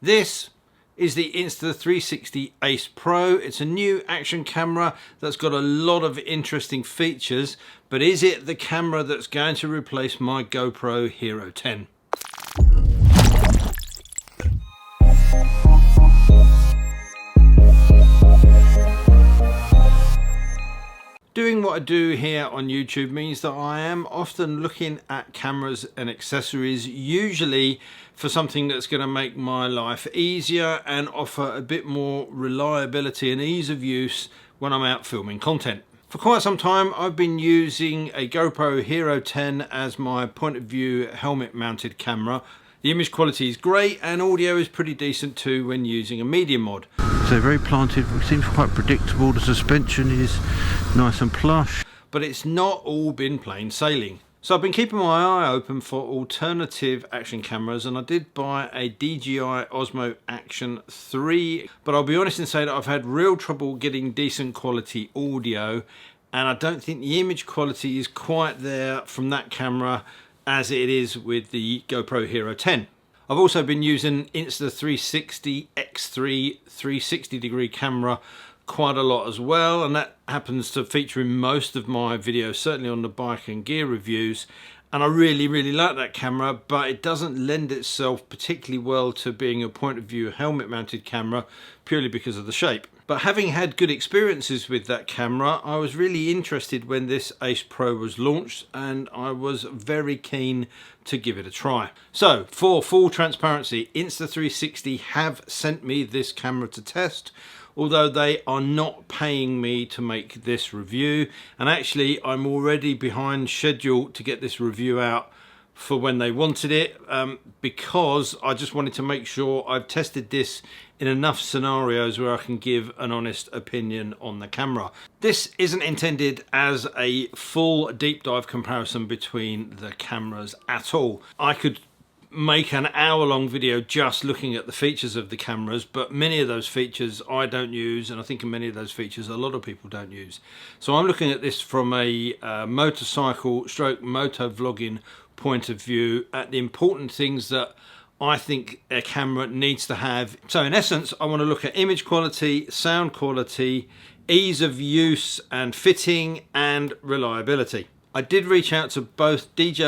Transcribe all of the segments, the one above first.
This is the Insta360 Ace Pro. It's a new action camera that's got a lot of interesting features, but is it the camera that's going to replace my GoPro Hero 10? Doing what I do here on YouTube means that I am often looking at cameras and accessories, usually for something that's going to make my life easier and offer a bit more reliability and ease of use when I'm out filming content. For quite some time I've been using a GoPro Hero 10 as my point of view helmet mounted camera. The image quality is great and audio is pretty decent too when using a medium mod. So very planted, seems quite predictable, the suspension is nice and plush. But it's not all been plain sailing. So I've been keeping my eye open for alternative action cameras, and I did buy a DJI Osmo Action 3, but I'll be honest and say that I've had real trouble getting decent quality audio, and I don't think the image quality is quite there from that camera as it is with the GoPro Hero 10. I've also been using Insta360 X3 360 degree camera quite a lot as well, and that happens to feature in most of my videos, certainly on the bike and gear reviews, and I really like that camera, but it doesn't lend itself particularly well to being a point of view helmet mounted camera purely because of the shape. But having had good experiences with that camera, I was really interested when this Ace Pro was launched, and I was very keen to give it a try. So for full transparency, Insta360 have sent me this camera to test, although they are not paying me to make this review, and actually I'm already behind schedule to get this review out for when they wanted it, because I just wanted to make sure I've tested this in enough scenarios where I can give an honest opinion on the camera. This isn't intended as a full deep dive comparison between the cameras at all. I could make an hour-long video just looking at the features of the cameras, but many of those features I don't use, and I think many of those features a lot of people don't use. So I'm looking at this from a motorcycle stroke motovlogging point of view at the important things that I think a camera needs to have. So in essence, I want to look at image quality, sound quality, ease of use and fitting, and reliability. I did reach out to both DJI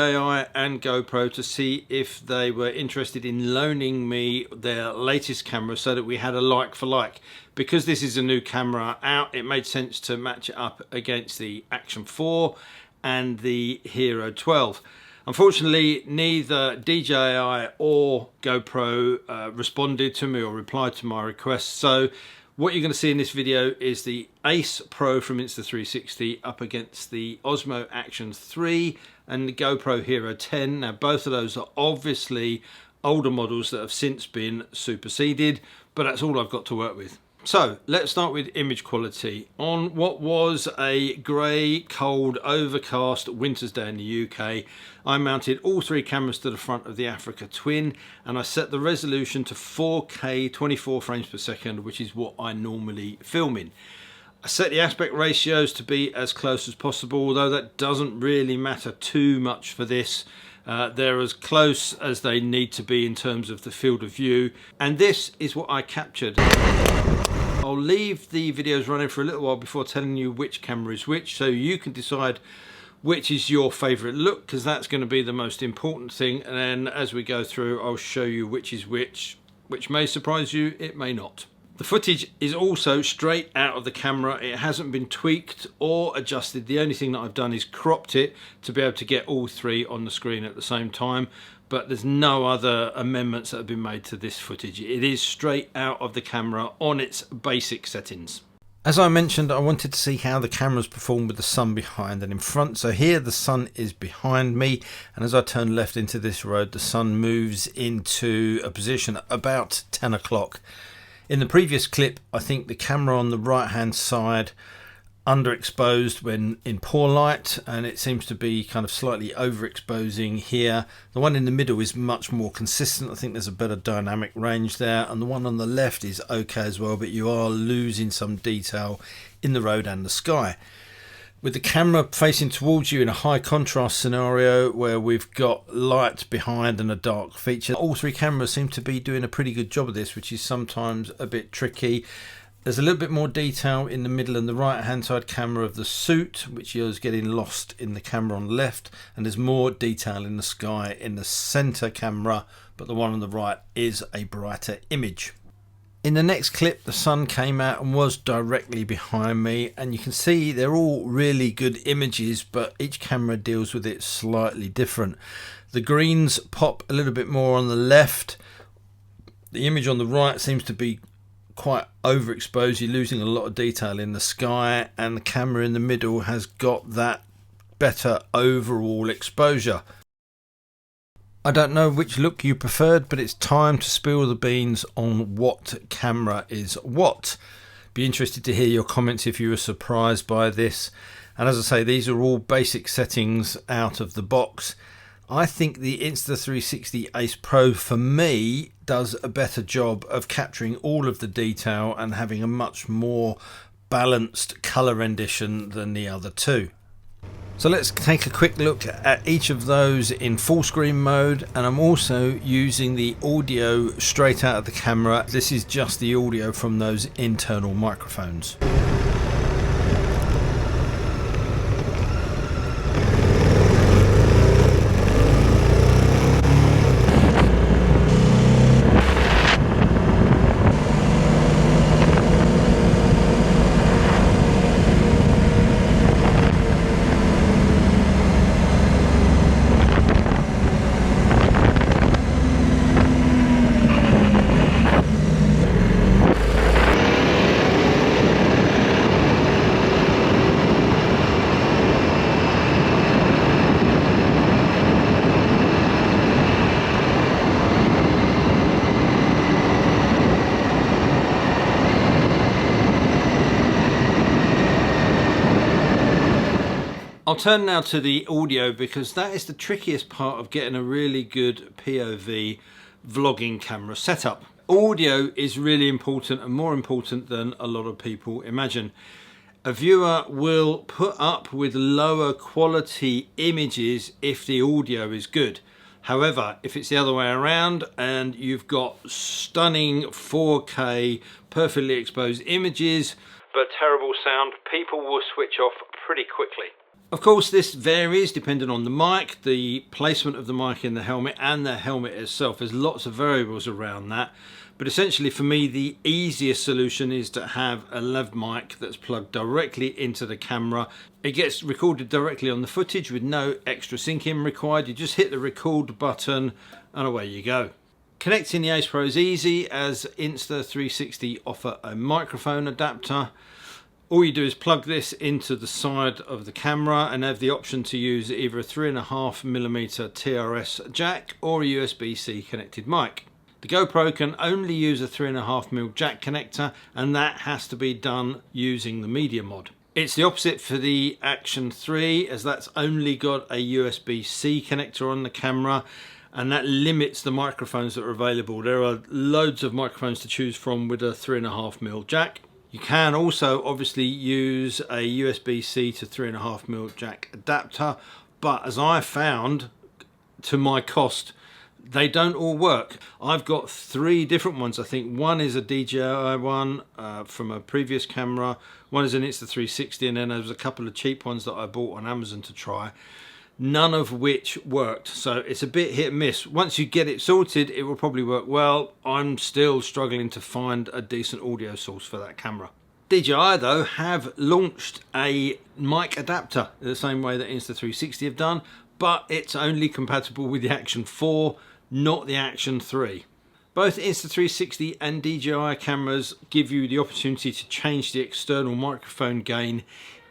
and GoPro to see if they were interested in loaning me their latest camera so that we had a like for like. Because this is a new camera out, it made sense to match it up against the Action 4 and the Hero 12. Unfortunately, neither DJI or GoPro responded to me or replied to my request. So what you're going to see in this video is the Ace Pro from Insta360 up against the Osmo Action 3 and the GoPro Hero 10. Now both of those are obviously older models that have since been superseded, but that's all I've got to work with. So let's start with image quality. On what was a grey, cold, overcast winter's day in the UK, I mounted all three cameras to the front of the Africa Twin, and I set the resolution to 4K 24 frames per second, which is what I normally film in. I set the aspect ratios to be as close as possible, although that doesn't really matter too much for this. They're as close as they need to be in terms of the field of view, and this is what I captured. I'll leave the videos running for a little while before telling you which camera is which, so you can decide which is your favourite look, because that's going to be the most important thing, and then as we go through I'll show you which is which may surprise you, it may not. The footage is also straight out of the camera. It hasn't been tweaked or adjusted. The only thing that I've done is cropped it to be able to get all three on the screen at the same time, but there's no other amendments that have been made to this footage. It is straight out of the camera on its basic settings. As I mentioned, I wanted to see how the cameras perform with the sun behind and in front. So here the sun is behind me, and as I turn left into this road, the sun moves into a position at about 10 o'clock. In the previous clip, I think the camera on the right hand side underexposed when in poor light, and it seems to be kind of slightly overexposing here. The one in the middle is much more consistent. I think there's a better dynamic range there, and the one on the left is okay as well, but you are losing some detail in the road and the sky. With the camera facing towards you in a high contrast scenario where we've got light behind and a dark feature, all three cameras seem to be doing a pretty good job of this, which is sometimes a bit tricky. There's a little bit more detail in the middle and the right hand side camera of the suit, which is getting lost in the camera on the left, and there's more detail in the sky in the center camera, but the one on the right is a brighter image. In the next clip, the sun came out and was directly behind me, and you can see they're all really good images, but each camera deals with it slightly different. The greens pop a little bit more on the left. The image on the right seems to be quite overexposed. You're losing a lot of detail in the sky, and the camera in the middle has got that better overall exposure. I don't know which look you preferred, but it's time to spill the beans on what camera is what. Be interested to hear your comments if you were surprised by this. And as I say, these are all basic settings out of the box. I think the Insta360 Ace Pro for me does a better job of capturing all of the detail and having a much more balanced colour rendition than the other two. So let's take a quick look at each of those in full screen mode, and I'm also using the audio straight out of the camera. This is just the audio from those internal microphones. I'll turn now to the audio, because that is the trickiest part of getting a really good POV vlogging camera setup. Audio is really important, and more important than a lot of people imagine. A viewer will put up with lower quality images if the audio is good. However, if it's the other way around and you've got stunning 4K perfectly exposed images but terrible sound, people will switch off pretty quickly. Of course, this varies depending on the mic, the placement of the mic in the helmet, and the helmet itself. There's lots of variables around that. But essentially for me, the easiest solution is to have a lav mic that's plugged directly into the camera. It gets recorded directly on the footage with no extra syncing required. You just hit the record button and away you go. Connecting the Ace Pro is easy, as Insta360 offer a microphone adapter. All you do is plug this into the side of the camera and have the option to use either a 3.5mm TRS jack or a USB-C connected mic. The GoPro can only use a 3.5mm jack connector, and that has to be done using the media mod. It's the opposite for the Action 3, as that's only got a USB-C connector on the camera, and that limits the microphones that are available. There are loads of microphones to choose from with a 3.5mm jack. You can also obviously use a USB-C to 3.5mm jack adapter, but as I found, to my cost, they don't all work. I've got three different ones. I think one is a DJI one from a previous camera, one is an Insta360, and then there's a couple of cheap ones that I bought on Amazon to try, none of which worked. So it's a bit hit and miss. Once you get it sorted, it will probably work well. I'm still struggling to find a decent audio source for that camera. DJI though have launched a mic adapter the same way that Insta360 have done, but it's only compatible with the Action 4, not the Action 3. Both Insta360 and DJI cameras give you the opportunity to change the external microphone gain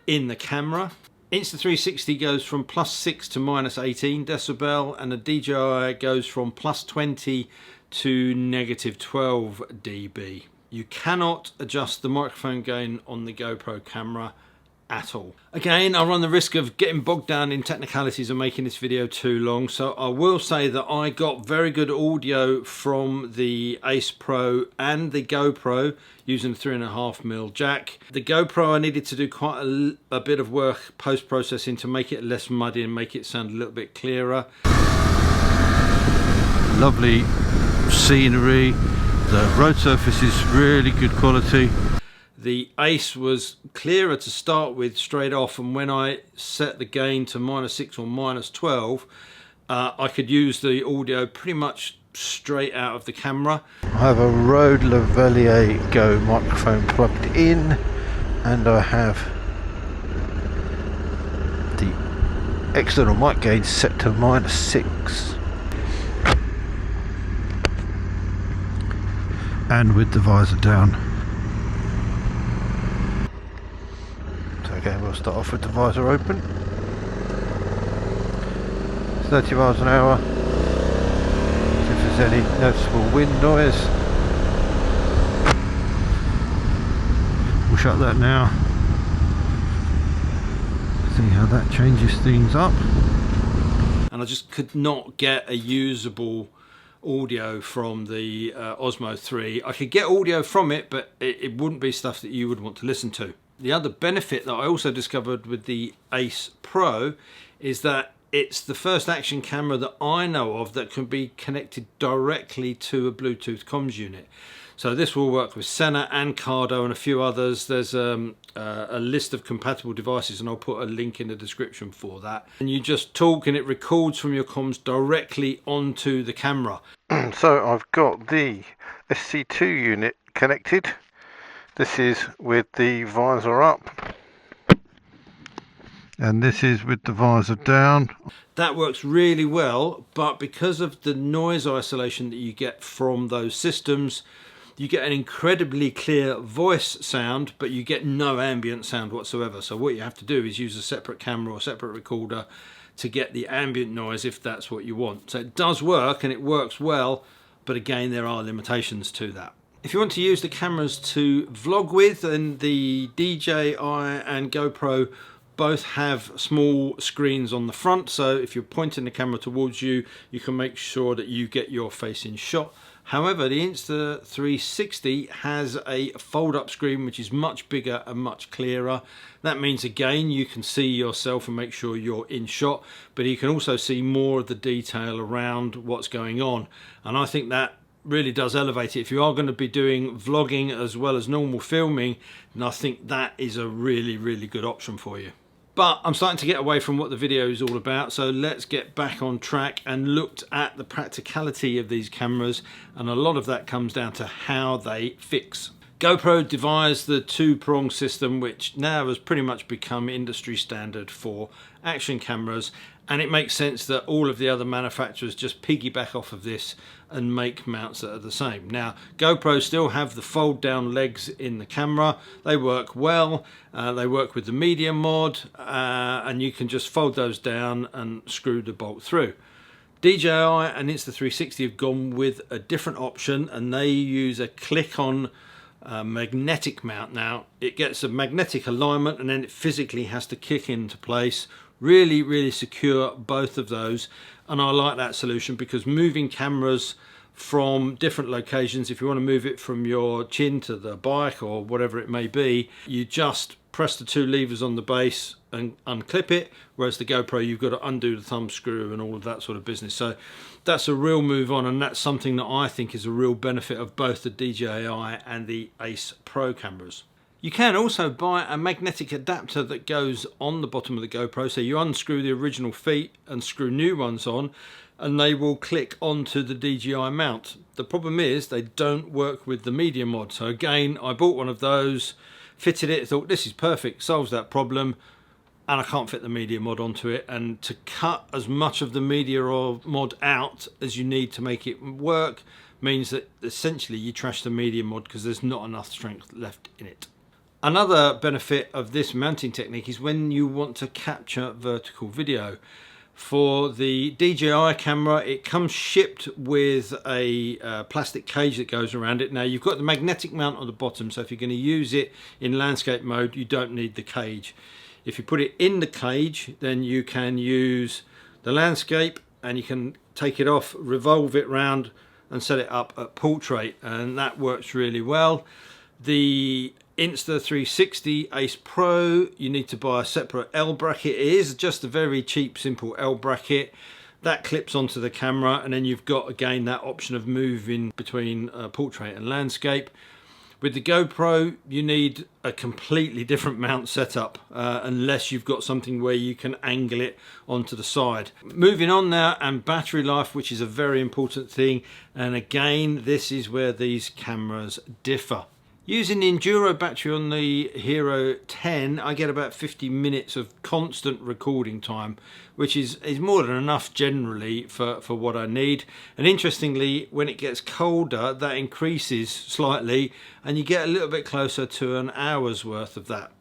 in the camera. Insta360 goes from +6 to -18 decibel, and the DJI goes from +20 to -12 dB. You cannot adjust the microphone gain on the GoPro camera at all. Again, I run the risk of getting bogged down in technicalities and making this video too long, so I will say that I got very good audio from the Ace Pro and the GoPro using the 3.5mm jack. The GoPro, I needed to do quite a bit of work post-processing to make it less muddy and make it sound a little bit clearer. Lovely scenery, the road surface is really good quality. The Ace was clearer to start with straight off, and when I set the gain to -6 or -12, I could use the audio pretty much straight out of the camera. I have a Rode Lavalier Go microphone plugged in, and I have the external mic gain set to -6. And with the visor down. So again, we'll start off with the visor open. 30 miles an hour. See if there's any noticeable wind noise. We'll shut that now. See how that changes things up. And I just could not get a usable audio from the Osmo 3. I could get audio from it, but it wouldn't be stuff that you would want to listen to. The other benefit that I also discovered with the Ace Pro is that it's the first action camera that I know of that can be connected directly to a Bluetooth comms unit. So this will work with SENA and Cardo and a few others. There's a list of compatible devices, and I'll put a link in the description for that. And you just talk and it records from your comms directly onto the camera. So I've got the SC2 unit connected. This is with the visor up. And this is with the visor down. That works really well, but because of the noise isolation that you get from those systems, you get an incredibly clear voice sound, but you get no ambient sound whatsoever. So what you have to do is use a separate camera or separate recorder to get the ambient noise if that's what you want. So it does work, and it works well, but again, there are limitations to that. If you want to use the cameras to vlog with, then the DJI and GoPro both have small screens on the front, so if you're pointing the camera towards you, you can make sure that you get your face in shot. However, the Insta360 has a fold-up screen which is much bigger and much clearer. That means again you can see yourself and make sure you're in shot, but you can also see more of the detail around what's going on, and I think that really does elevate it. If you are going to be doing vlogging as well as normal filming, then I think that is a really good option for you. But I'm starting to get away from what the video is all about, so let's get back on track and looked at the practicality of these cameras, and a lot of that comes down to how they fix. GoPro devised the two-prong system, which now has pretty much become industry standard for action cameras, and it makes sense that all of the other manufacturers just piggyback off of this and make mounts that are the same. Now, GoPro still have the fold down legs in the camera. They work well. They work with the media mod, and you can just fold those down and screw the bolt through. DJI and Insta360 have gone with a different option, and they use a click-on magnetic mount. Now, it gets a magnetic alignment, and then it physically has to kick into place. Really secure, both of those, and I like that solution because moving cameras from different locations, if you want to move it from your chin to the bike or whatever it may be, you just press the two levers on the base and unclip it, whereas the GoPro you've got to undo the thumb screw and all of that sort of business. So that's a real move on, and that's something that I think is a real benefit of both the DJI and the Ace Pro cameras. You can also buy a magnetic adapter that goes on the bottom of the GoPro, so you unscrew the original feet and screw new ones on, and they will click onto the DJI mount. The problem is they don't work with the media mod, so again I bought one of those, fitted it, thought this is perfect, solves that problem, and I can't fit the media mod onto it, and to cut as much of the media or mod out as you need to make it work means that essentially you trash the media mod because there's not enough strength left in it. Another benefit of this mounting technique is when you want to capture vertical video. For the DJI camera, it comes shipped with a plastic cage that goes around it. Now you've got the magnetic mount on the bottom, so if you're going to use it in landscape mode, you don't need the cage. If you put it in the cage, then you can use the landscape and you can take it off, revolve it round and set it up at portrait, and that works really well. The Insta360 Ace Pro, you need to buy a separate L bracket. It is just a very cheap, simple L bracket that clips onto the camera, and then you've got again that option of moving between portrait and landscape. With the GoPro, you need a completely different mount setup unless you've got something where you can angle it onto the side. Moving on now, and battery life, which is a very important thing, and again this is where these cameras differ. Using the Enduro battery on the Hero 10, I get about 50 minutes of constant recording time, which is more than enough generally for what I need. And interestingly, when it gets colder, that increases slightly and you get a little bit closer to an hour's worth of that.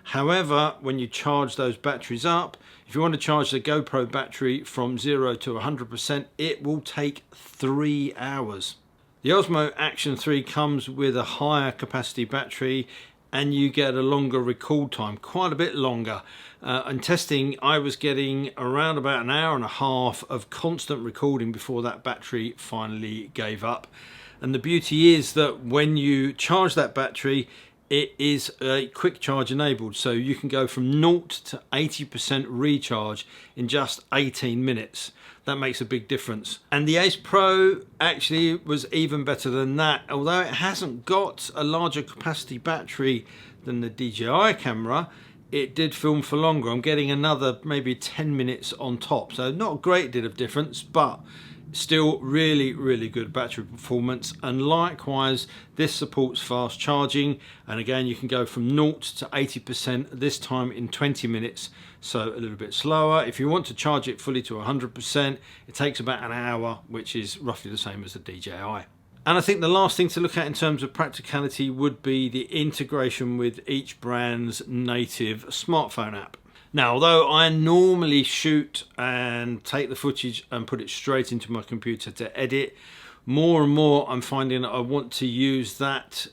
However, when you charge those batteries up, if you want to charge the GoPro battery from 0 to 100%, it will take 3 hours. The Osmo Action 3 comes with a higher capacity battery and you get a longer record time, quite a bit longer. In testing, I was getting around about an hour and a half of constant recording before that battery finally gave up. And the beauty is that when you charge that battery, it is a quick charge enabled, so you can go from 0 to 80% recharge in just 18 minutes. That makes a big difference. And the Ace Pro actually was even better than that. Although it hasn't got a larger capacity battery than the DJI camera, it did film for longer. I'm getting another maybe 10 minutes on top, so not a great deal of difference, but still really good battery performance. And likewise, this supports fast charging, and again you can go from 0 to 80% this time in 20 minutes, so a little bit slower. If you want to charge it fully to 100%, it takes about an hour, which is roughly the same as the DJI. And I think the last thing to look at in terms of practicality would be the integration with each brand's native smartphone app. Now, although I normally shoot and take the footage and put it straight into my computer to edit, more and more I'm finding that I want to use that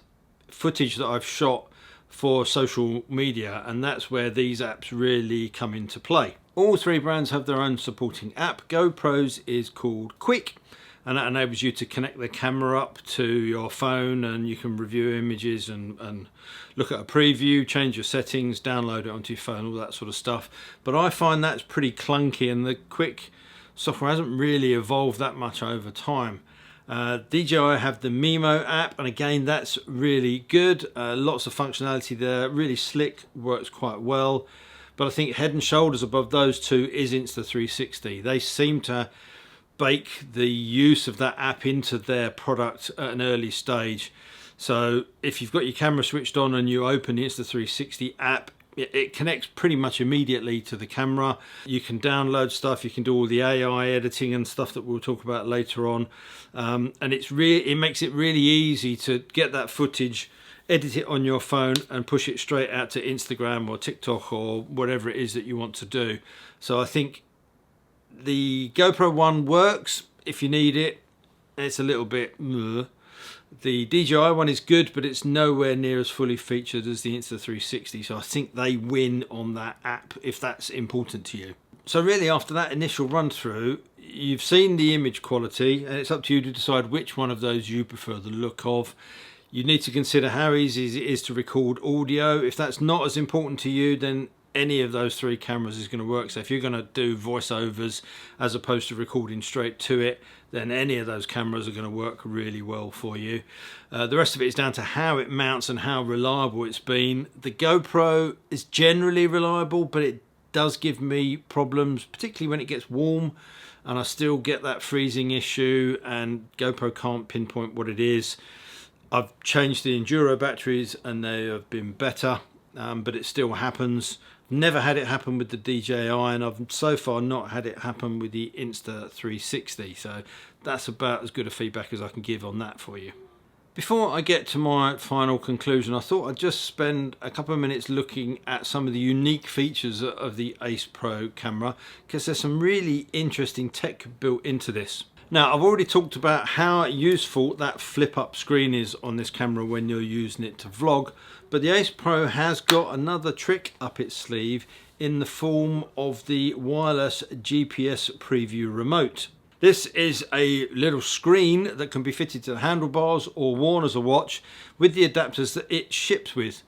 footage that I've shot for social media, and that's where these apps really come into play. All three brands have their own supporting app. GoPro's is called Quick, and that enables you to connect the camera up to your phone and you can review images and look at a preview, change your settings, download it onto your phone, all that sort of stuff. But I find that's pretty clunky, and the Quick software hasn't really evolved that much over time. DJI have the Mimo app, and again that's really good. Lots of functionality there, really slick, works quite well. But I think head and shoulders above those two is Insta360. They seem to bake the use of that app into their product at an early stage. So if you've got your camera switched on and you open the Insta360 app, it connects pretty much immediately to the camera. You can download stuff, you can do all the AI editing and stuff that we'll talk about later on, and it makes it really easy to get that footage, edit it on your phone and push it straight out to Instagram or TikTok or whatever it is that you want to do. So I think the GoPro one works if you need it. It's a little bit The DJI one is good, but it's nowhere near as fully featured as the Insta360, so I think they win on that app if that's important to you. So really, after that initial run through, you've seen the image quality, and it's up to you to decide which one of those you prefer the look of. You need to consider how easy it is to record audio. If that's not as important to you, then any of those three cameras is going to work. So if you're going to do voiceovers as opposed to recording straight to it, then any of those cameras are going to work really well for you. The rest of it is down to how it mounts and how reliable it's been. The GoPro is generally reliable, but it does give me problems, particularly when it gets warm, and I still get that freezing issue, and GoPro can't pinpoint what it is. I've changed the Enduro batteries and they have been better, but it still happens. Never had it happen with the DJI, and I've so far not had it happen with the Insta360, so that's about as good a feedback as I can give on that for you. Before I get to my final conclusion, I thought I'd just spend a couple of minutes looking at some of the unique features of the Ace Pro camera, because there's some really interesting tech built into this. Now, I've already talked about how useful that flip up screen is on this camera when you're using it to vlog, but the Ace Pro has got another trick up its sleeve in the form of the wireless GPS preview remote. This is a little screen that can be fitted to the handlebars or worn as a watch with the adapters that it ships with.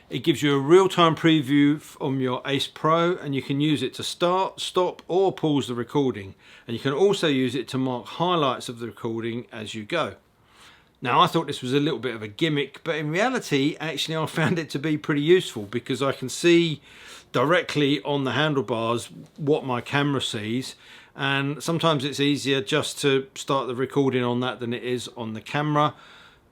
It gives you a real-time preview from your Ace Pro, and you can use it to start, stop or pause the recording. And you can also use it to mark highlights of the recording as you go. Now, I thought this was a little bit of a gimmick, but in reality, actually I found it to be pretty useful, because I can see directly on the handlebars what my camera sees. And sometimes it's easier just to start the recording on that than it is on the camera.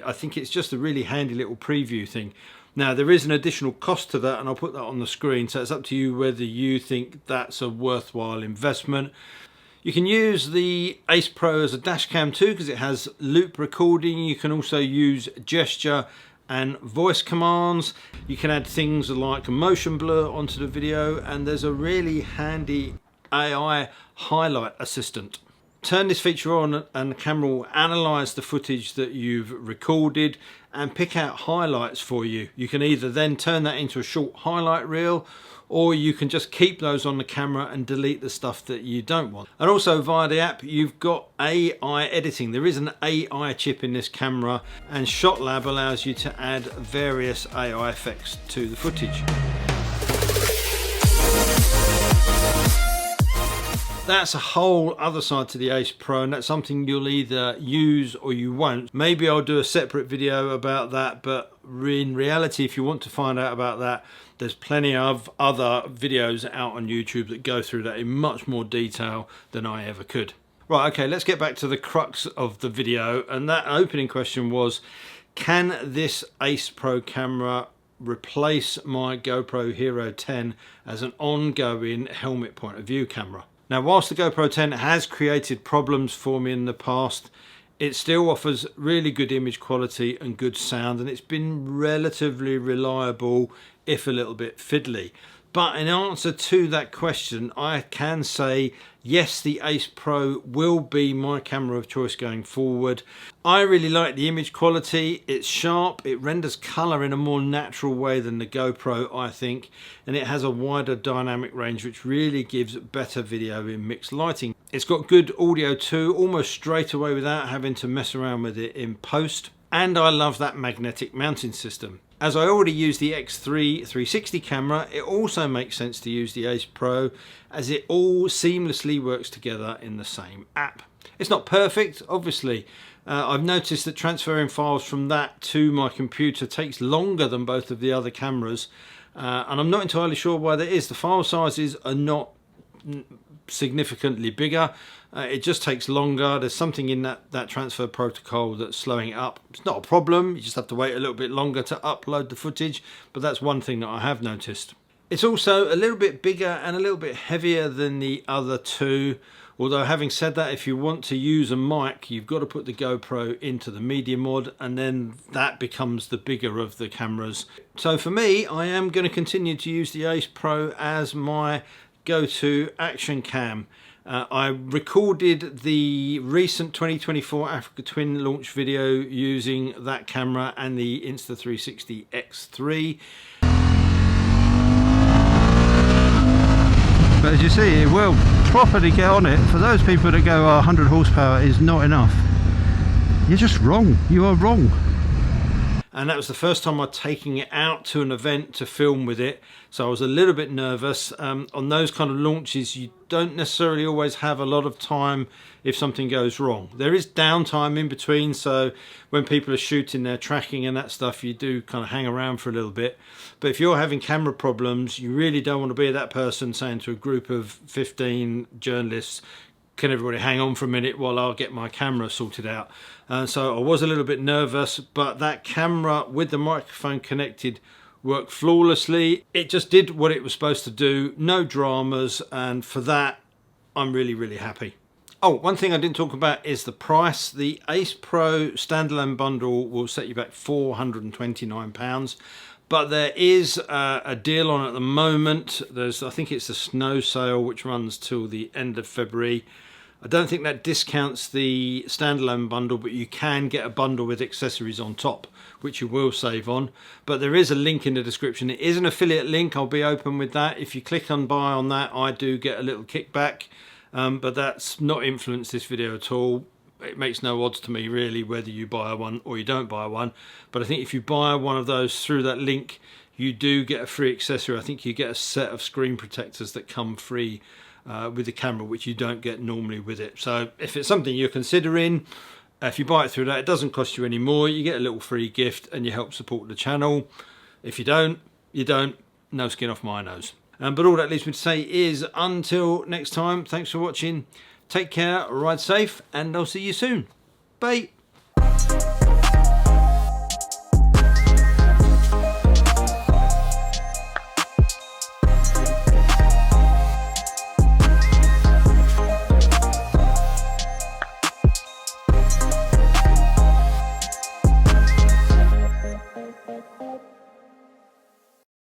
I think it's just a really handy little preview thing. Now, there is an additional cost to that, and I'll put that on the screen, so it's up to you whether you think that's a worthwhile investment. You can use the Ace Pro as a dash cam too, because it has loop recording. You can also use gesture and voice commands. You can add things like motion blur onto the video, and there's a really handy AI highlight assistant. Turn this feature on and the camera will analyze the footage that you've recorded and pick out highlights for you. You can either then turn that into a short highlight reel, or you can just keep those on the camera and delete the stuff that you don't want. And also via the app, you've got AI editing. There is an AI chip in this camera, and ShotLab allows you to add various AI effects to the footage. That's a whole other side to the Ace Pro, and that's something you'll either use or you won't. Maybe I'll do a separate video about that, but in reality, if you want to find out about that, there's plenty of other videos out on YouTube that go through that in much more detail than I ever could. Right, okay, let's get back to the crux of the video, and that opening question was, can this Ace Pro camera replace my GoPro Hero 10 as an ongoing helmet point of view camera? Now, whilst the GoPro 10 has created problems for me in the past, it still offers really good image quality and good sound, and it's been relatively reliable, if a little bit fiddly. But in answer to that question, I can say yes, the Ace Pro will be my camera of choice going forward. I really like the image quality. It's sharp, it renders colour in a more natural way than the GoPro, I think, and it has a wider dynamic range which really gives better video in mixed lighting. It's got good audio too, almost straight away without having to mess around with it in post. And I love that magnetic mounting system. As I already use the X3 360 camera, it also makes sense to use the Ace Pro, as it all seamlessly works together in the same app. It's not perfect, obviously. I've noticed that transferring files from that to my computer takes longer than both of the other cameras, and I'm not entirely sure why that is. The file sizes are not significantly bigger. It just takes longer. There's something in that transfer protocol that's slowing it up. It's not a problem, you just have to wait a little bit longer to upload the footage, but that's one thing that I have noticed. It's also a little bit bigger and a little bit heavier than the other two, although having said that, if you want to use a mic, you've got to put the GoPro into the media mod, and then that becomes the bigger of the cameras. So for me, I am going to continue to use the Ace Pro as my go-to action cam. I recorded the recent 2024 Africa Twin launch video using that camera and the Insta360 X3. But as you see, it will properly get on it. For those people that go, oh, 100 horsepower is not enough, you're just wrong. You are wrong. And that was the first time I'd taken it out to an event to film with it, so I was a little bit nervous. On those kind of launches, you don't necessarily always have a lot of time if something goes wrong. There is downtime in between, so when people are shooting their tracking and that stuff, you do kind of hang around for a little bit. But if you're having camera problems, you really don't want to be that person saying to a group of 15 journalists, can everybody hang on for a minute while I'll get my camera sorted out? So I was a little bit nervous, but that camera with the microphone connected worked flawlessly. It just did what it was supposed to do, no dramas, and for that I'm really happy. Oh, one thing I didn't talk about is the price. The Ace Pro standalone bundle will set you back £429, but there is a deal on at the moment. I think it's the snow sale, which runs till the end of February. I don't think that discounts the standalone bundle, but you can get a bundle with accessories on top, which you will save on. But there is a link in the description. It is an affiliate link, I'll be open with that. If you click on buy on that, I do get a little kickback. But that's not influenced this video at all. It makes no odds to me really whether you buy one or you don't buy one. But I think if you buy one of those through that link, you do get a free accessory. I think you get a set of screen protectors that come free with the camera, which you don't get normally with it. So if it's something you're considering, if you buy it through that, it doesn't cost you any more. You get a little free gift and you help support the channel. If you don't, you don't. No skin off my nose. But all that leaves me to say is until next time, thanks for watching. Take care, ride safe, and I'll see you soon. Bye.